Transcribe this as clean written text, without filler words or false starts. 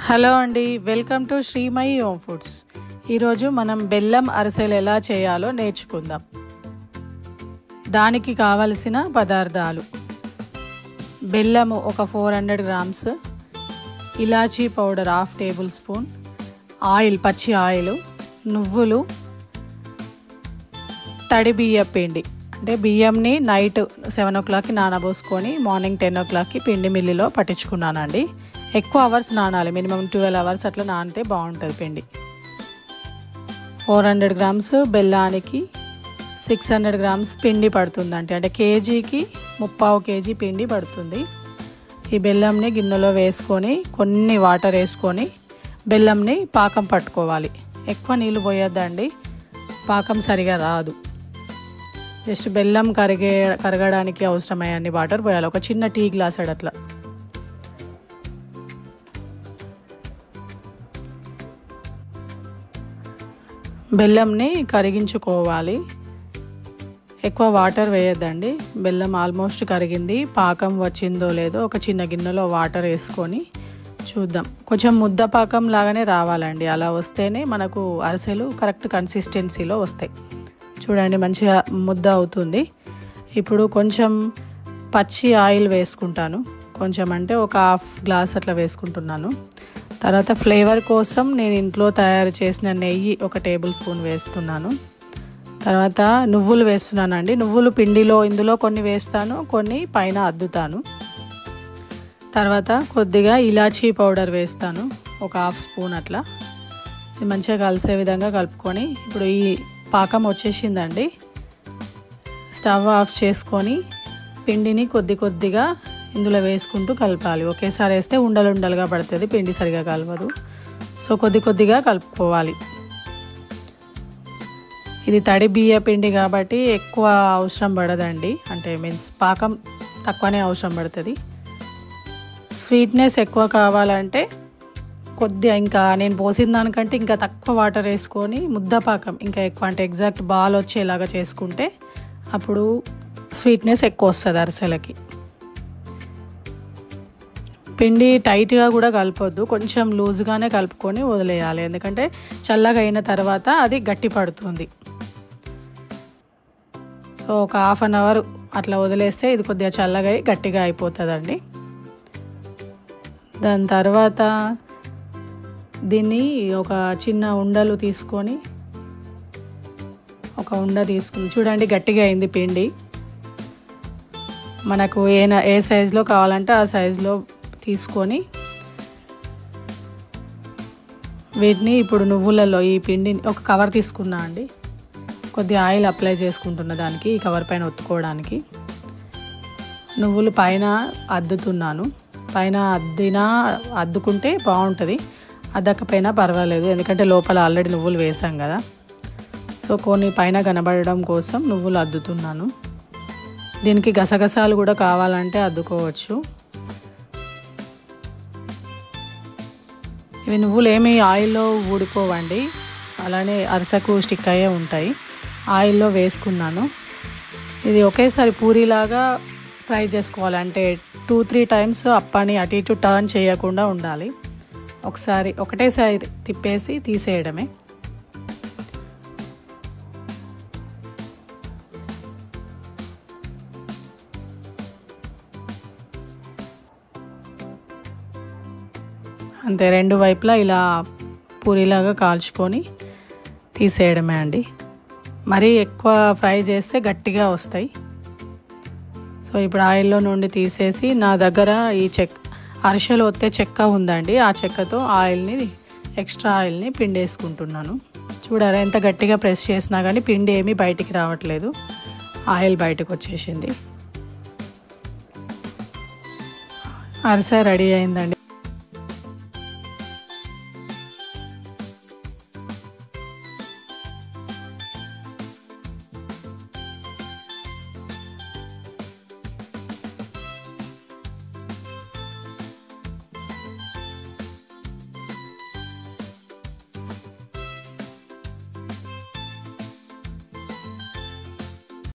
Hello అండి, welcome to Srimayi home foods. ఈరోజు మనం బెల్లం అరిసెలు ఎలా చేయాలో నేర్చుకుందాం. దానికి కావలసిన పదార్థాలు: బెల్లము ఒక 400 గ్రామ్స్, ఇలాచీ పౌడర్ 1/2 టేబుల్ స్పూన్, ఆయిల్ పచ్చి ఆయిల్, నువ్వులు, తడి బియ్య పిండి అంటే బియ్యంని నైట్ 7 o'clockకి నానబోసుకొని మార్నింగ్ 10 o'clockకి పిండి మిల్లులో పట్టించుకున్నానండి. ఎక్కువ అవర్స్ నానాలి, మినిమం 12 hours అట్లా నానితే బాగుంటుంది పిండి. 400 గ్రామ్స్ బెల్లానికి 600 గ్రామ్స్ పిండి పడుతుంది, అంటే కేజీకి 3/4 kg పిండి పడుతుంది. ఈ బెల్లంని గిన్నెలో వేసుకొని కొన్ని వాటర్ వేసుకొని బెల్లంని పాకం పట్టుకోవాలి. ఎక్కువ నీళ్ళు పోయొద్దండి, పాకం సరిగా రాదు. జస్ట్ బెల్లం కరగడానికి అవసరమయ్యన్ని వాటర్ పోయాలి, ఒక చిన్న టీ గ్లాస్ అట్లా. బెల్లంని కరిగించుకోవాలి, ఎక్కువ వాటర్ వేయద్దండి. బెల్లం ఆల్మోస్ట్ కరిగింది, పాకం వచ్చిందో లేదో ఒక చిన్న గిన్నెలో వాటర్ వేసుకొని చూద్దాం. కొంచెం ముద్ద పాకం లాగానే రావాలండి, అలా వస్తేనే మనకు అరిసెలు కరెక్ట్ కన్సిస్టెన్సీలో వస్తాయి. చూడండి, మంచిగా ముద్ద అవుతుంది. ఇప్పుడు కొంచెం పచ్చి ఆయిల్ వేసుకుంటాను, కొంచెం అంటే ఒక 1/2 గ్లాస్ అట్లా వేసుకుంటున్నాను. తర్వాత ఫ్లేవర్ కోసం నేను ఇంట్లో తయారు చేసిన నెయ్యి 1 టేబుల్ స్పూన్ వేస్తున్నాను. తర్వాత నువ్వులు వేస్తున్నానండి. నువ్వులు పిండిలో ఇందులో కొన్ని వేస్తాను, కొన్ని పైన అద్దుతాను. తర్వాత కొద్దిగా ఇలాచీ పౌడర్ వేస్తాను, ఒక 1/2 స్పూన్ అట్లా. ఇది మంచిగా కలిసే విధంగా కలుపుకొని, ఇప్పుడు ఈ పాకం వచ్చేసిందండి. స్టవ్ ఆఫ్ చేసుకొని పిండిని కొద్దిగా ఇందులో వేసుకుంటూ కలపాలి. ఒకేసారి వేస్తే ఉండలుగా పడుతుంది, పిండి సరిగా కలవదు. సో కొద్దిగా కలుపుకోవాలి. ఇది తడి బియ్య పిండి కాబట్టి ఎక్కువ అవసరం పడదండి, అంటే మీన్స్ పాకం తక్కువనే అవసరం పడుతుంది. స్వీట్నెస్ ఎక్కువ కావాలంటే కొద్దిగా ఇంకా నేను పోసిన దానికంటే ఇంకా తక్కువ వాటర్ వేసుకొని ముద్ద పాకం ఇంకా ఎక్కువ, అంటే ఎగ్జాక్ట్ బాల్ వచ్చేలాగా చేసుకుంటే అప్పుడు స్వీట్నెస్ ఎక్కువ వస్తుంది అరిసెలకి. పిండి టైట్గా కూడా కలపొద్దు, కొంచెం లూజ్గానే కలుపుకొని వదిలేయాలి, ఎందుకంటే చల్లగా అయిన తర్వాత అది గట్టి పడుతుంది. సో ఒక 1/2 hour అట్లా వదిలేస్తే ఇది కొద్దిగా చల్లగా గట్టిగా అయిపోతుందండి. దాని తర్వాత దీన్ని ఒక చిన్న ఉండలు తీసుకొని, ఒక ఉండ తీసుకుని చూడండి, గట్టిగా అయింది పిండి. మనకు ఏ సైజులో కావాలంటే ఆ సైజులో తీసుకొని వీటిని ఇప్పుడు నువ్వులలో ఈ పిండిని ఒక కవర్ తీసుకున్నా అండి. కొద్దిగా ఆయిల్ అప్లై చేసుకుంటున్న దానికి, ఈ కవర్ పైన ఒత్తుకోవడానికి. నువ్వులు పైన అద్దుతున్నాను, పైన అద్దుకుంటే బాగుంటుంది, అద్దకపోయినా పర్వాలేదు, ఎందుకంటే లోపల ఆల్రెడీ నువ్వులు వేసాం కదా. సో కొన్ని పైన కనబడడం కోసం నువ్వులు అద్దుతున్నాను. దీనికి గసగసాలు కూడా కావాలంటే అద్దుకోవచ్చు. ఇవి నువ్వులు ఏమి ఆయిల్లో ఊడిపోవండి, అలానే అరిసెకు స్టిక్ అయ్యే ఉంటాయి. ఆయిల్లో వేసుకున్నాను. ఇది ఒకేసారి పూరీలాగా ఫ్రై చేసుకోవాలి, అంటే 2-3 times అప్పని అటు ఇటు టర్న్ చేయకుండా ఉండాలి. ఒకటేసారి తిప్పేసి తీసేయడమే. అంతే, 2 వైపులా ఇలా పూరీలాగా కాల్చుకొని తీసేయడమే అండి. మరీ ఎక్కువ ఫ్రై చేస్తే గట్టిగా వస్తాయి. సో ఇప్పుడు ఆయిల్లో నుండి తీసేసి, నా దగ్గర ఈ అరిసెలు ఒత్తే చెక్క ఉందండి, ఆ చెక్కతో ఎక్స్ట్రా ఆయిల్ని పిండేసుకుంటున్నాను. చూడారా, ఎంత గట్టిగా ప్రెస్ చేసినా కానీ పిండి ఏమీ బయటికి రావట్లేదు, ఆయిల్ బయటకు వచ్చేసింది. అరిసె రెడీ అయిందండి.